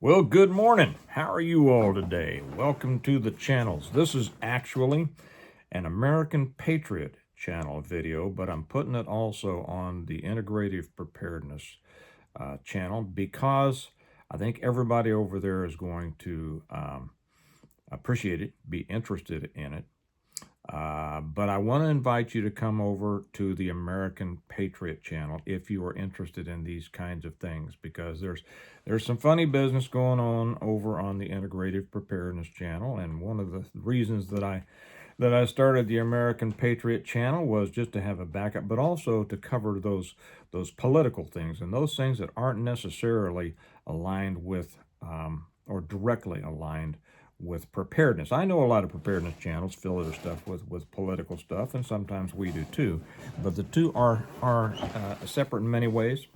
Well, good morning. How are you all today? Welcome to the channels. This is actually an American Patriot channel video, but I'm putting it also on the Integrative Preparedness channel because I think everybody over there is going to appreciate it, be interested in it. But I want to invite you to come over to the American Patriot channel if you are interested in these kinds of things, because there's some funny business going on over on the Integrative Preparedness channel. And one of the reasons that I started the American Patriot channel was just to have a backup, but also to cover those political things and those things that aren't necessarily aligned with or directly aligned with preparedness. I know a lot of preparedness channels fill their stuff with political stuff, and sometimes we do too. But the two are separate in many ways,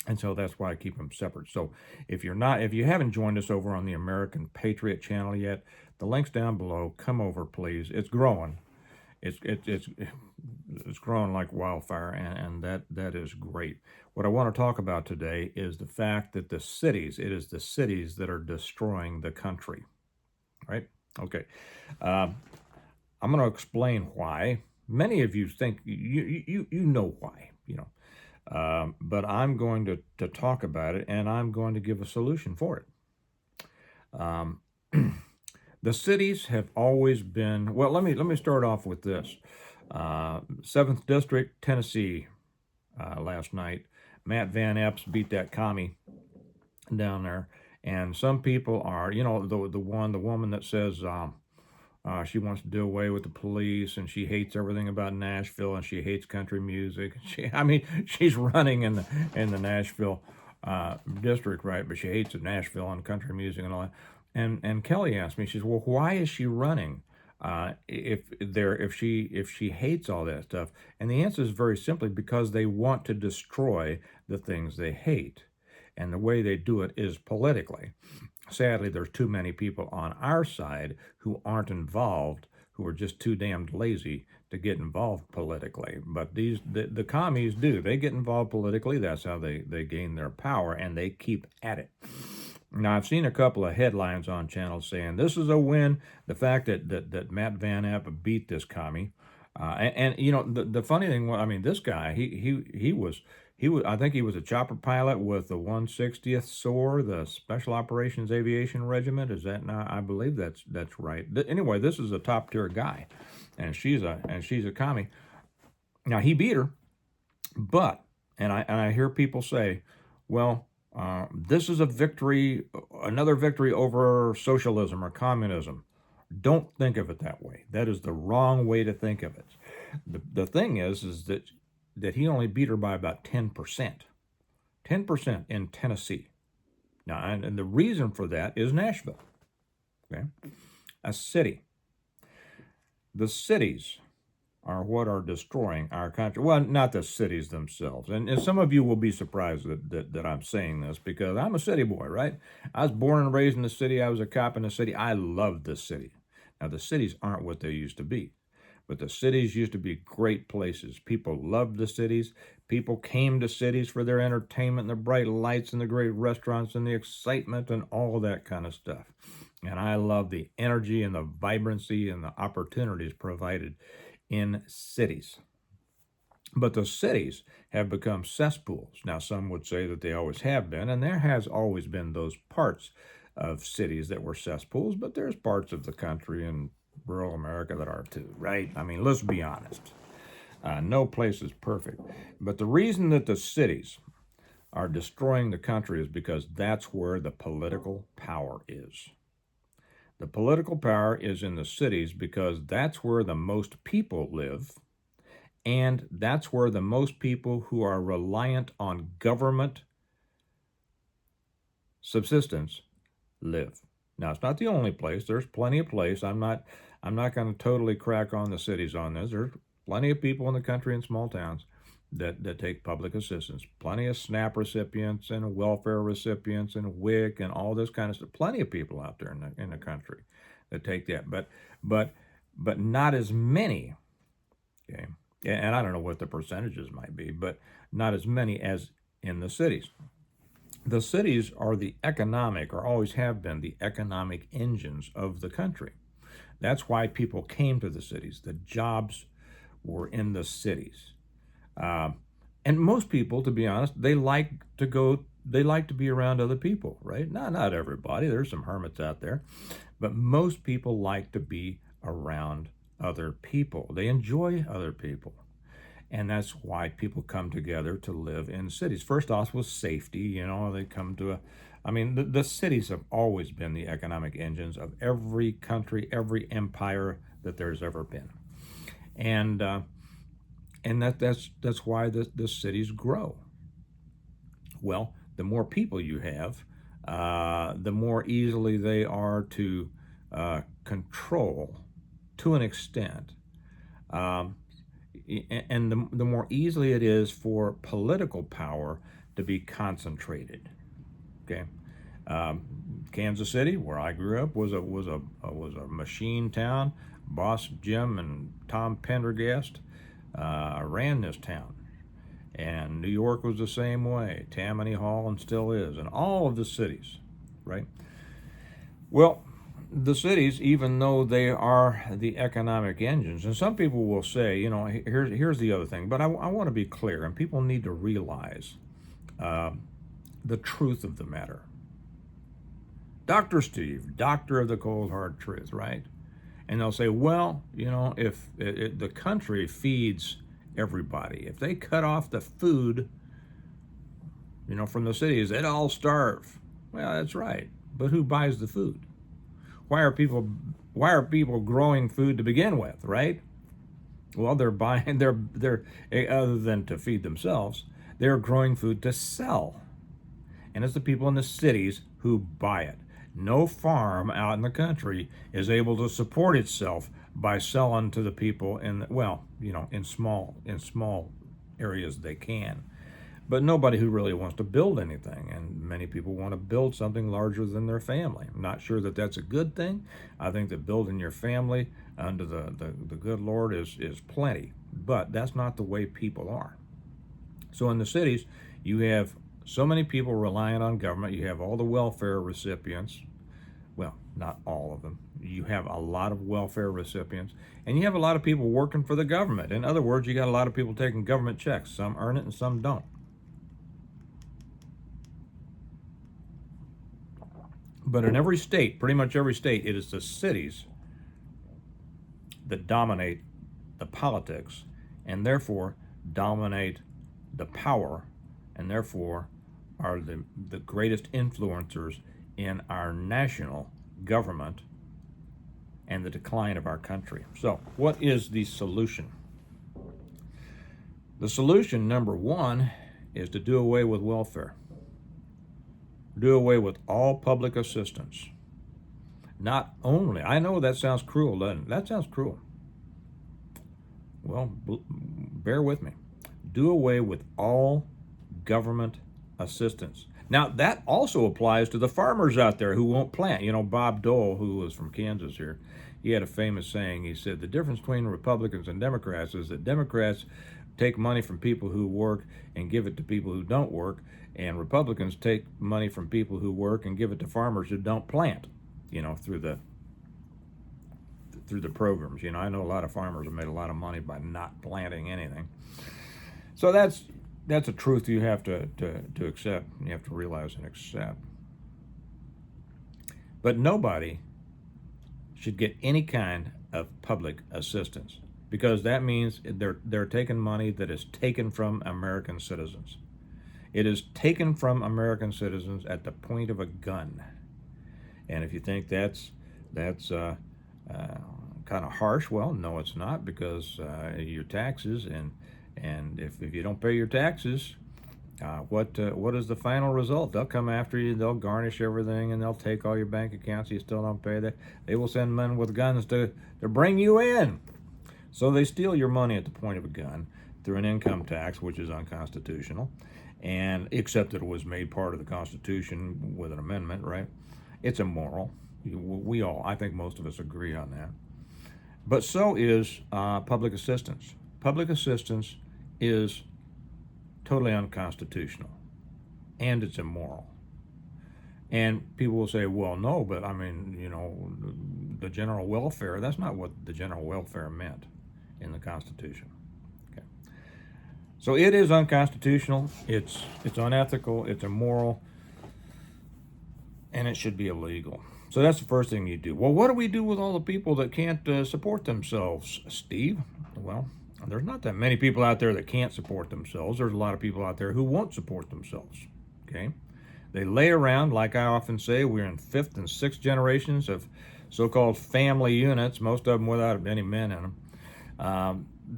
and so that's why I keep them separate. So if you haven't joined us over on the American Patriot channel yet, the link's down below. Come over, please. It's growing. It's growing like wildfire, and that is great. What I want to talk about today is the fact that it is the cities that are destroying the country. Right? Okay. I'm going to explain why. Many of you think you know why, but I'm going to talk about it, and I'm going to give a solution for it. The cities have always been, well, let me start off with this. 7th District, Tennessee, last night. Matt Van Epps beat that commie down there. And some people are, the woman that says she wants to do away with the police, and she hates everything about Nashville, and she hates country music. She's running in the Nashville district, right? But she hates Nashville and country music and all that. And Kelly asked me, she says, well, why is she running if she hates all that stuff? And the answer is very simply because they want to destroy the things they hate. And the way they do it is politically. Sadly, there's too many people on our side who aren't involved, who are just too damned lazy to get involved politically. But the commies do. They get involved politically. That's how they gain their power, and they keep at it. Now, I've seen a couple of headlines on channels saying this is a win. The fact that Matt Van Epp beat this commie. The funny thing, this guy, he was, I think he was a chopper pilot with the 160th SOAR, the Special Operations Aviation Regiment. Is that not? I believe that's right. Anyway, this is a top tier guy, and she's a commie. Now he beat her, but I hear people say, well, this is a victory, another victory over socialism or communism. Don't think of it that way. That is the wrong way to think of it. The thing is that he only beat her by about 10%. 10% in Tennessee. Now, and the reason for that is Nashville. Okay? A city. The cities are what are destroying our country. Well, not the cities themselves. And some of you will be surprised that I'm saying this, because I'm a city boy, right? I was born and raised in the city. I was a cop in the city. I love the city. Now, the cities aren't what they used to be, but the cities used to be great places. People loved the cities. People came to cities for their entertainment, and the bright lights, and the great restaurants, and the excitement, and all that kind of stuff. And I love the energy and the vibrancy and the opportunities provided in cities. But the cities have become cesspools. Now, some would say that they always have been, and there has always been those parts of cities that were cesspools, but there's parts of the country in rural America that are too, right? Let's be honest. No place is perfect. But the reason that the cities are destroying the country is because that's where the political power is. The political power is in the cities because that's where the most people live, and that's where the most people who are reliant on government subsistence live. Now, it's not the only place. There's plenty of place. I'm not going to totally crack on the cities on this. There's plenty of people in the country in small towns that take public assistance. Plenty of SNAP recipients and welfare recipients and WIC and all this kind of stuff. Plenty of people out there in the country that take that. But not as many. Okay, and I don't know what the percentages might be, but not as many as in the cities. The cities are the economic, or always have been, the economic engines of the country. That's why people came to the cities. The jobs were in the cities. Uh, and most people, to be honest, they like to go. They like to be around other people, right? Not everybody. There's some hermits out there, but most people like to be around other people. They enjoy other people. And that's why people come together to live in cities. First off was safety. They come to I mean, the cities have always been the economic engines of every country, every empire that there's ever been. And that's why the cities grow. Well, the more people you have, the more easily they are to control to an extent. Um, and the more easily it is for political power to be concentrated. Okay, um, Kansas City, where I grew up, was a machine town. Boss Jim and Tom Pendergast ran this town, and New York was the same way. Tammany Hall, and still is, and all of the cities, right? Well, the cities, even though they are the economic engines, and some people will say, here's the other thing, but I want to be clear, and people need to realize uh, the truth of the matter. Dr. Steve, doctor of the cold hard truth, right? And they'll say, well, if the country feeds everybody, if they cut off the food, from the cities, they'd all starve. Well, that's right, but who buys the food? Why are people growing food to begin with, right? Well, they're buying they're other than to feed themselves, they're growing food to sell. And it's the people in the cities who buy it. No farm out in the country is able to support itself by selling to the people in small areas they can. But nobody who really wants to build anything, and many people want to build something larger than their family. I'm not sure that that's a good thing. I think that building your family under the good Lord is plenty, but that's not the way people are. So in the cities, you have so many people relying on government. You have all the welfare recipients. Well, not all of them. You have a lot of welfare recipients, and you have a lot of people working for the government. In other words, you got a lot of people taking government checks. Some earn it and some don't. But in every state, pretty much every state, it is the cities that dominate the politics and therefore dominate the power and therefore are the greatest influencers in our national government and the decline of our country. So, what is the solution? The solution, number one, is to do away with welfare. Do away with all public assistance. Not only, I know that sounds cruel, doesn't it? That sounds cruel. Well, bear with me. Do away with all government assistance. Now, that also applies to the farmers out there who won't plant. Bob Dole, who was from Kansas here, he had a famous saying. He said, the difference between Republicans and Democrats is that Democrats take money from people who work and give it to people who don't work, and Republicans take money from people who work and give it to farmers who don't plant, through the programs. I know a lot of farmers have made a lot of money by not planting anything. So that's a truth you have to accept. You have to realize and accept. But nobody should get any kind of public assistance, because that means they're taking money that is taken from American citizens. It is taken from American citizens at the point of a gun. And if you think that's kind of harsh, well, no, it's not, because your taxes and if you don't pay your taxes, what is the final result? They'll come after you. They'll garnish everything, and they'll take all your bank accounts. You still don't pay that. They will send men with guns to bring you in. So they steal your money at the point of a gun through an income tax, which is unconstitutional, and except that it was made part of the Constitution with an amendment, right? It's immoral. I think most of us agree on that. But so is public assistance. Public assistance is totally unconstitutional, and it's immoral. And people will say, well, no, but I mean, the general welfare, that's not what the general welfare meant in the Constitution. Okay. So it is unconstitutional, it's unethical, it's immoral, and it should be illegal. So that's the first thing you do. Well, what do we do with all the people that can't support themselves, Steve? Well, there's not that many people out there that can't support themselves. There's a lot of people out there who won't support themselves. Okay? They lay around, like I often say, we're in fifth and sixth generations of so-called family units, most of them without any men in them,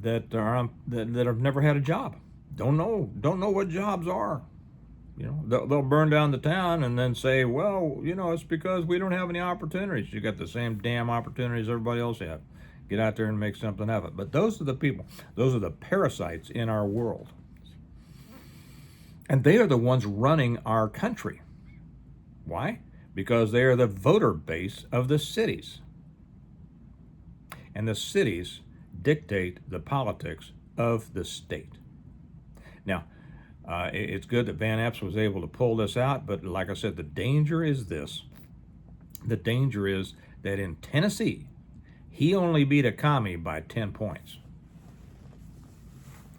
that have never had a job. Don't know what jobs are. They'll burn down the town and then say, well, it's because we don't have any opportunities. You got the same damn opportunities everybody else have. Get out there and make something of it. But those are the people. Those are the parasites in our world. And they are the ones running our country. Why? Because they are the voter base of the cities. And the cities dictate the politics of the state. Now, it's good that Van Epps was able to pull this out, but like I said, the danger is this. The danger is that in Tennessee, he only beat a commie by 10 points.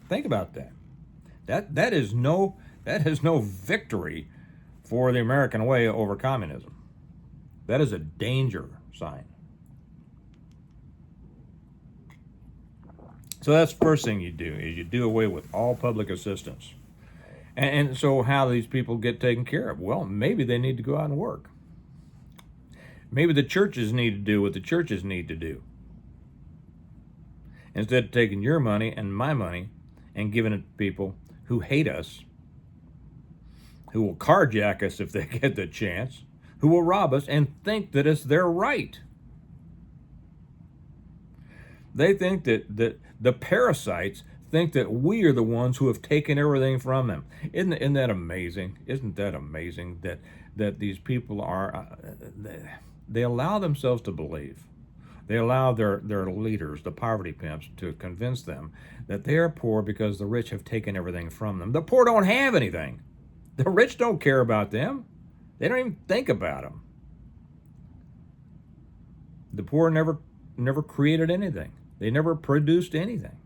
Think about that. That is no victory for the American way over communism. That is a danger sign. So that's the first thing you do, is you do away with all public assistance. And so how do these people get taken care of? Well, maybe they need to go out and work. Maybe the churches need to do what the churches need to do. Instead of taking your money and my money and giving it to people who hate us, who will carjack us if they get the chance, who will rob us and think that it's their right. They think that the parasites think that we are the ones who have taken everything from them. Isn't that amazing? Isn't that amazing that these people are, they allow themselves to believe. They allow their leaders, the poverty pimps, to convince them that they are poor because the rich have taken everything from them. The poor don't have anything. The rich don't care about them. They don't even think about them. The poor never created anything. They never produced anything.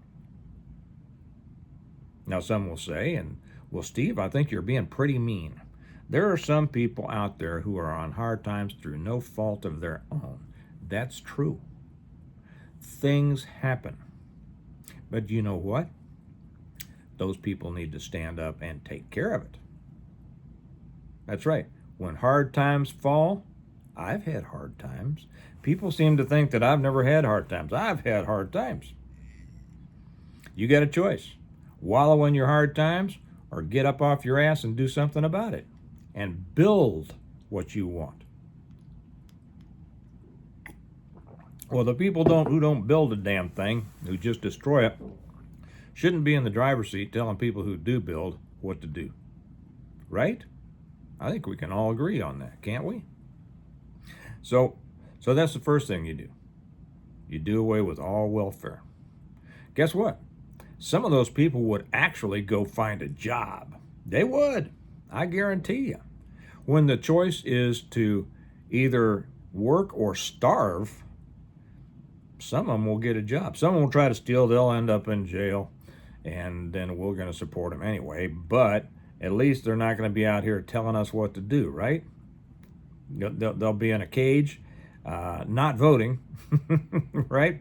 Now some will say, well, Steve, I think you're being pretty mean. There are some people out there who are on hard times through no fault of their own. That's true. Things happen. But you know what? Those people need to stand up and take care of it. That's right. When hard times fall, I've had hard times. People seem to think that I've never had hard times. I've had hard times. You got a choice. Wallow in your hard times or get up off your ass and do something about it and build what you want. Well, the people who don't build a damn thing, who just destroy it, shouldn't be in the driver's seat telling people who do build what to do. Right? I think we can all agree on that, can't we? So that's the first thing you do. You do away with all welfare. Guess what? Some of those people would actually go find a job. They would. I guarantee you. When the choice is to either work or starve, some of them will get a job. Some will try to steal. They'll end up in jail, and then we're going to support them anyway. But at least they're not going to be out here telling us what to do, right? They'll be in a cage, not voting, right?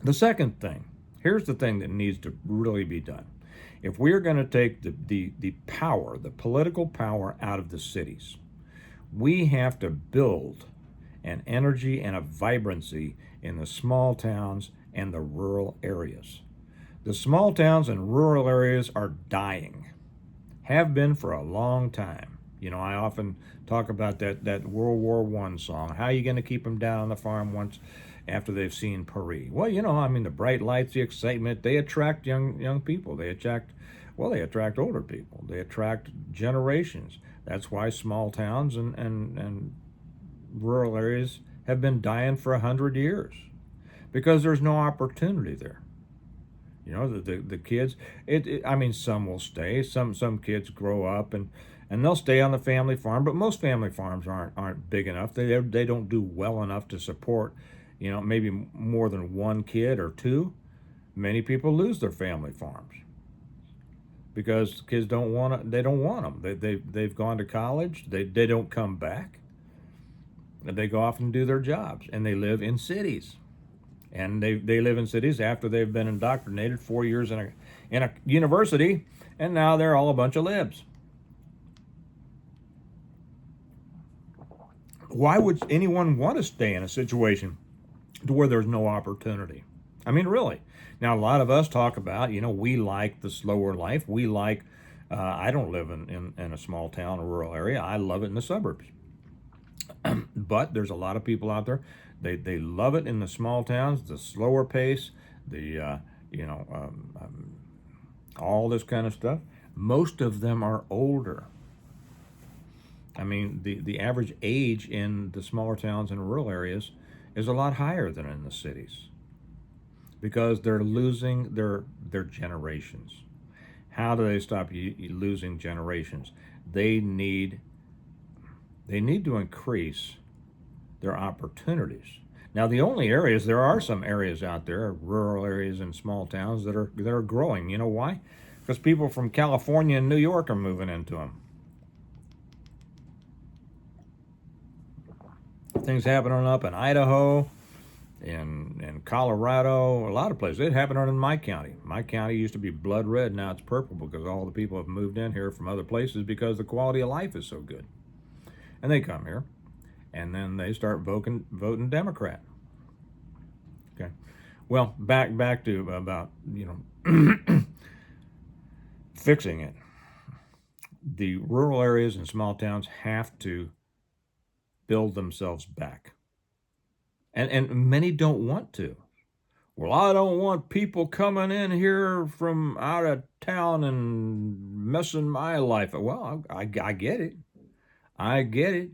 The second thing, here's the thing that needs to really be done. If we're going to take the power, the political power out of the cities, we have to build an energy and a vibrancy in the small towns and the rural areas. The small towns and rural areas are dying, have been for a long time. I often talk about that World War I song. How are you going to keep them down on the farm once after they've seen Paris? Well, the bright lights, the excitement, they attract young people. They attract older people. They attract generations. That's why small towns and rural areas have been dying for 100 years, because there's no opportunity there. The kids, some will stay. Some kids grow up and and they'll stay on the family farm. But most family farms aren't big enough. They don't do well enough to support, maybe more than one kid or two. Many people lose their family farms because kids don't want to. They don't want them. They've gone to college. They don't come back. They go off and do their jobs, and they live in cities. And they live in cities after they've been indoctrinated 4 years in a university, and now they're all a bunch of libs. Why would anyone want to stay in a situation to where there's no opportunity? I mean, really. Now, a lot of us talk about, we like the slower life. We like, I don't live in a small town or rural area. I love it in the suburbs. But there's a lot of people out there, they love it in the small towns, the slower pace, the, all this kind of stuff. Most of them are older. I mean, the average age in the smaller towns and rural areas is a lot higher than in the cities because they're losing their generations. How do they stop losing generations? They need to increase their opportunities. Now, the only areas, there are some areas out there, rural areas and small towns that are growing. You know why? Because people from California and New York are moving into them. Things happening up in Idaho, in Colorado, a lot of places. It happened in my county. My county used to be blood red, now it's purple because all the people have moved in here from other places because the quality of life is so good. And they come here, and then they start voting Democrat. Okay, well, back to about fixing it. The rural areas and small towns have to build themselves back. And many don't want to. Well, I don't want people coming in here from out of town and messing my life. Well, I get it. I get it.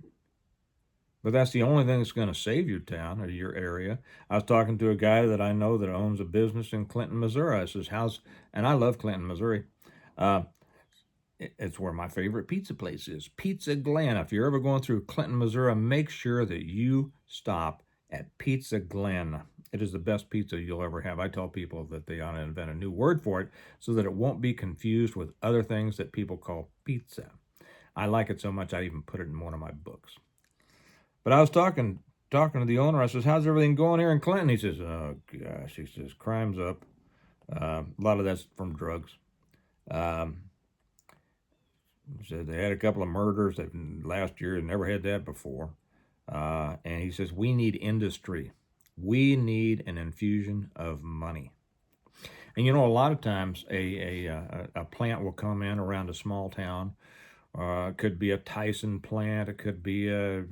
But that's the only thing that's going to save your town or your area. I was talking to a guy that I know that owns a business in Clinton, Missouri. I says, and I love Clinton, Missouri. Uh, It's where my favorite pizza place is, Pizza Glen. If you're ever going through Clinton, Missouri, make sure that you stop at Pizza Glen. It is the best pizza you'll ever have. I tell people that they ought to invent a new word for it so that it won't be confused with other things that people call pizza. I like it so much I even put it in one of my books. But I was talking to the owner. I says, "How's everything going here in Clinton?" He says, "Oh gosh," he says, "crime's up. A lot of that's from drugs." Um, Said they had a couple of murders last year. Never had that before. And he says, we need industry. We need an infusion of money. And a lot of times a plant will come in around a small town. It could be a Tyson plant. It could be a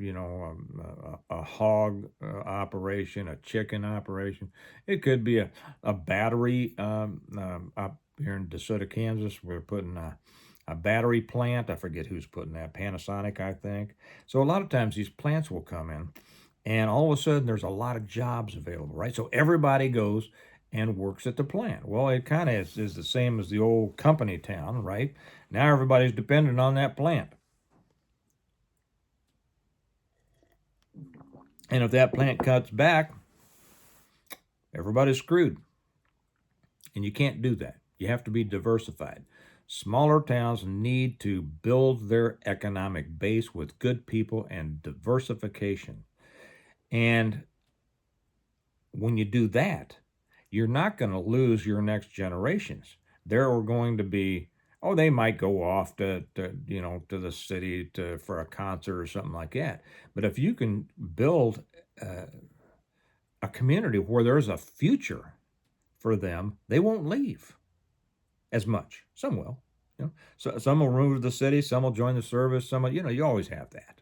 hog operation, a chicken operation. It could be a battery up here in DeSoto, Kansas. We're putting a battery plant. I forget who's putting that. Panasonic, I think. So a lot of times these plants will come in, and all of a sudden there's a lot of jobs available, right? So everybody goes and works at the plant. Well, it kind of is the same as the old company town, right? Now everybody's dependent on that plant. And if that plant cuts back, everybody's screwed. And you can't do that. You have to be diversified. Smaller towns need to build their economic base with good people and diversification. And when you do that, you're not going to lose your next generations. There are going to be, they might go off to the city for a concert or something like that. But if you can build a community where there's a future for them, they won't leave as much. Some will. So some will move to the city, some will join the service, some will, you always have that.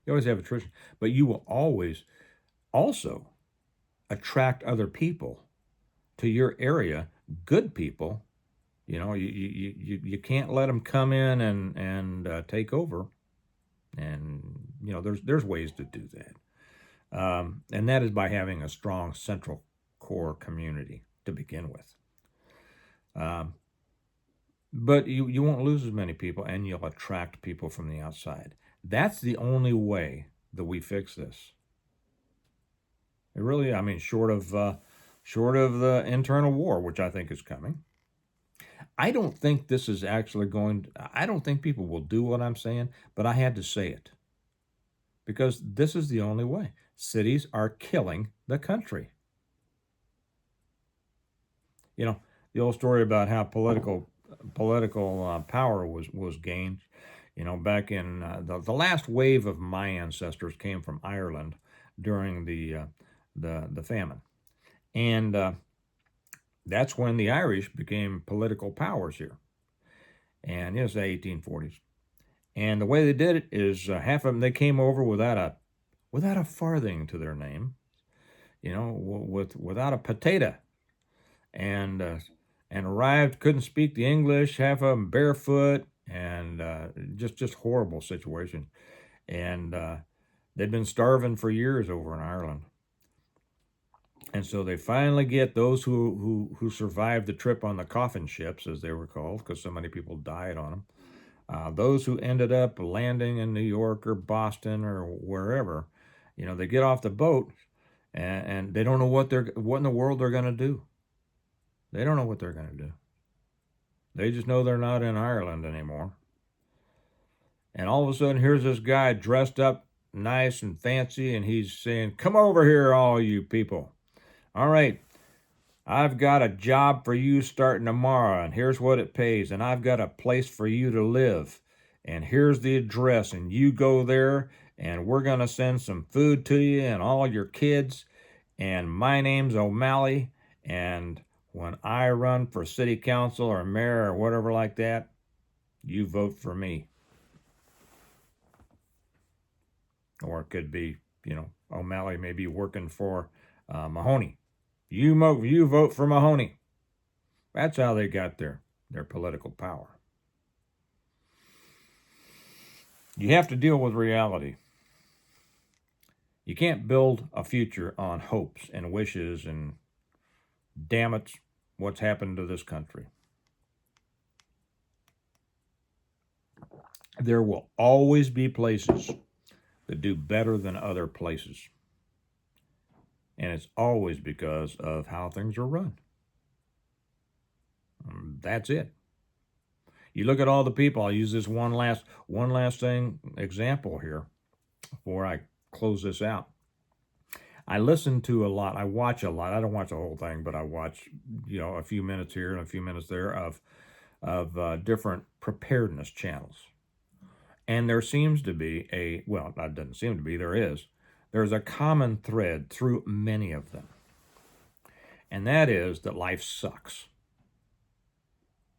You always have attrition. But you will always also attract other people to your area, good people. You can't let them come in and take over. And there's ways to do that. And that is by having a strong central core community to begin with. But you won't lose as many people, and you'll attract people from the outside. That's the only way that we fix this. It really, I mean, short of the internal war, which I think is coming. I don't think this is actually going. I don't think people will do what I'm saying, but I had to say it because this is the only way. Cities are killing the country. You know, the old story about how political power was gained. You know, back in the last wave of my ancestors came from Ireland during the famine, and that's when the Irish became political powers here, and it was the 1840s. And the way they did it is half of them they came over without a farthing to their name, you know, without a potato, and arrived, couldn't speak the English, half of them barefoot, and just horrible situation. And they'd been starving for years over in Ireland. And so they finally get those who survived the trip on the coffin ships, as they were called, because so many people died on them. Those who ended up landing in New York or Boston or wherever, you know, they get off the boat and they don't know what in the world they're going to do. They don't know what they're going to do. They just know they're not in Ireland anymore. And all of a sudden, here's this guy dressed up nice and fancy, and he's saying, "Come over here, all you people. All right, I've got a job for you starting tomorrow, and here's what it pays, and I've got a place for you to live, and here's the address, and you go there, and we're going to send some food to you and all your kids, and my name's O'Malley, and when I run for city council or mayor or whatever like that, you vote for me." Or it could be, you know, O'Malley may be working for Mahoney. You vote for Mahoney. That's how they got their political power. You have to deal with reality. You can't build a future on hopes and wishes and damn it, what's happened to this country. There will always be places that do better than other places. And it's always because of how things are run. That's it. You look at all the people. I'll use this one last thing example here before I close this out. I listen to a lot. I watch a lot. I don't watch the whole thing, but I watch, you know, a few minutes here and a few minutes there of different preparedness channels. And there seems to be it doesn't seem to be, there's a common thread through many of them. And that is that life sucks.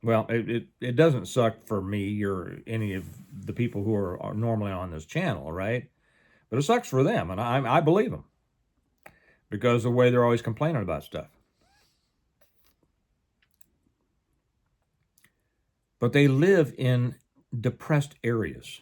Well, it doesn't suck for me or any of the people who are normally on this channel, right? But it sucks for them, and I believe them because of the way they're always complaining about stuff. But they live in depressed areas.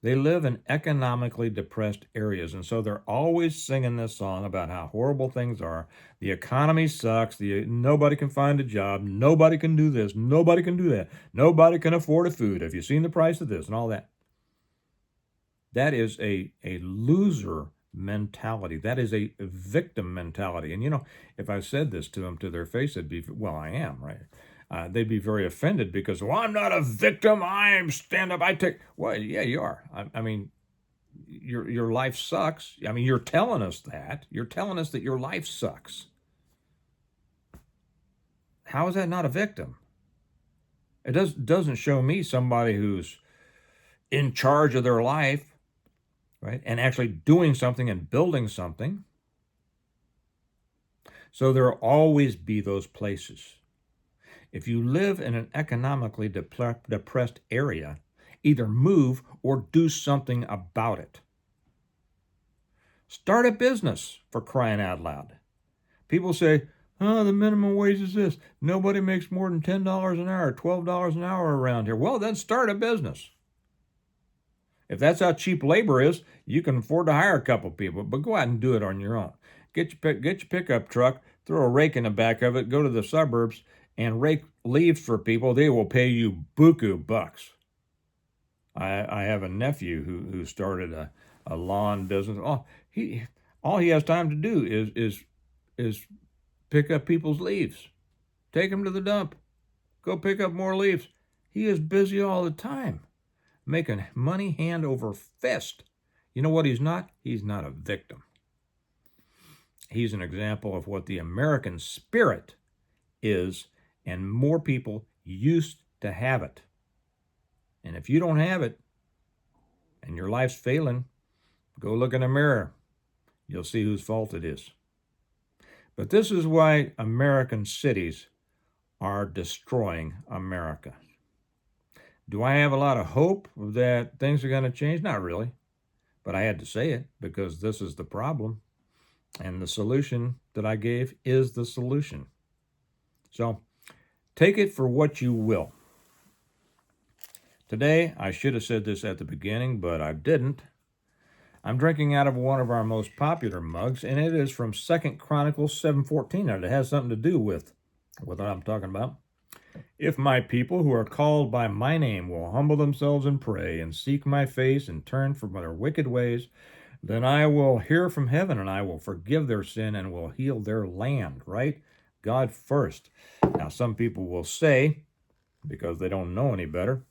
They live in economically depressed areas, and so they're always singing this song about how horrible things are. The economy sucks. Nobody can find a job. Nobody can do this. Nobody can do that. Nobody can afford a food. Have you seen the price of this and all that? That is a loser mentality. That is a victim mentality. And, you know, if I said this to them to their face, it'd be, well, I am, right? They'd be very offended because, well, I'm not a victim. I'm stand up. I take. Well, yeah, you are. I mean, your life sucks. I mean, you're telling us that. You're telling us that your life sucks. How is that not a victim? It doesn't show me somebody who's in charge of their life, right, and actually doing something and building something. So there will always be those places. If you live in an economically depressed area, either move or do something about it. Start a business, for crying out loud. People say, oh, the minimum wage is this. Nobody makes more than $10 an hour, $12 an hour around here. Well, then start a business. If that's how cheap labor is, you can afford to hire a couple people, but go out and do it on your own. Get your pickup truck, throw a rake in the back of it, go to the suburbs, and rake leaves for people, they will pay you buku bucks. I have a nephew who started a lawn business. All he has time to do is pick up people's leaves, take them to the dump, go pick up more leaves. He is busy all the time, making money hand over fist. You know what he's not? He's not a victim. He's an example of what the American spirit is, and more people used to have it. And if you don't have it and your life's failing, go look in a mirror. You'll see whose fault it is. But this is why American cities are destroying America. Do I have a lot of hope that things are going to change? Not really. But I had to say it because this is the problem. And the solution that I gave is the solution. So take it for what you will. Today, I should have said this at the beginning, but I didn't. I'm drinking out of one of our most popular mugs, and it is from 2 Chronicles 7:14, and it has something to do with what I'm talking about. If my people who are called by my name will humble themselves and pray and seek my face and turn from their wicked ways, then I will hear from heaven and I will forgive their sin and will heal their land, right? God first. Now, some people will say, because they don't know any better,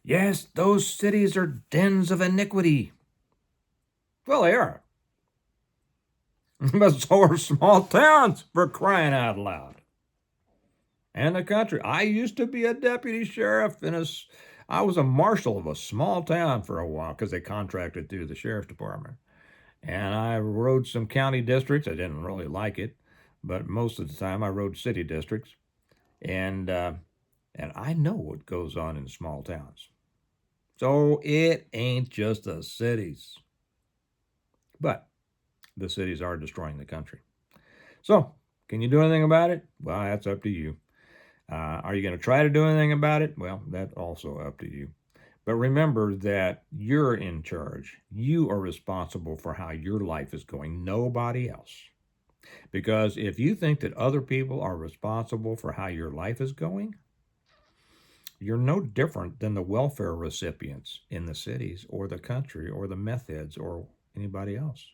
yes, those cities are dens of iniquity. Well, they are. But so are small towns, for crying out loud. And the country. I used to be a deputy sheriff I was a marshal of a small town for a while because they contracted through the sheriff's department. And I rode some county districts. I didn't really like it, but most of the time I rode city districts. And I know what goes on in small towns. So it ain't just the cities. But the cities are destroying the country. So, can you do anything about it? Well, that's up to you. Are you going to try to do anything about it? Well, that's also up to you. But remember that you're in charge. You are responsible for how your life is going, nobody else. Because if you think that other people are responsible for how your life is going, you're no different than the welfare recipients in the cities or the country or the meth heads or anybody else.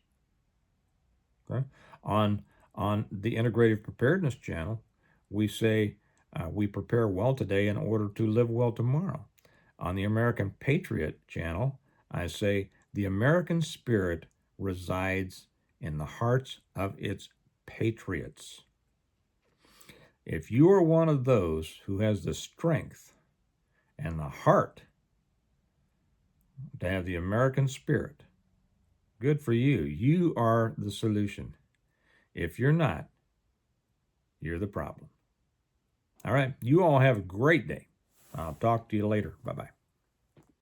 Okay? On the Integrative Preparedness channel, we say we prepare well today in order to live well tomorrow. On the American Patriot channel, I say the American spirit resides in the hearts of its patriots. If you are one of those who has the strength and the heart to have the American spirit, good for you. You are the solution. If you're not, you're the problem. All right. You all have a great day. I'll talk to you later. Bye-bye.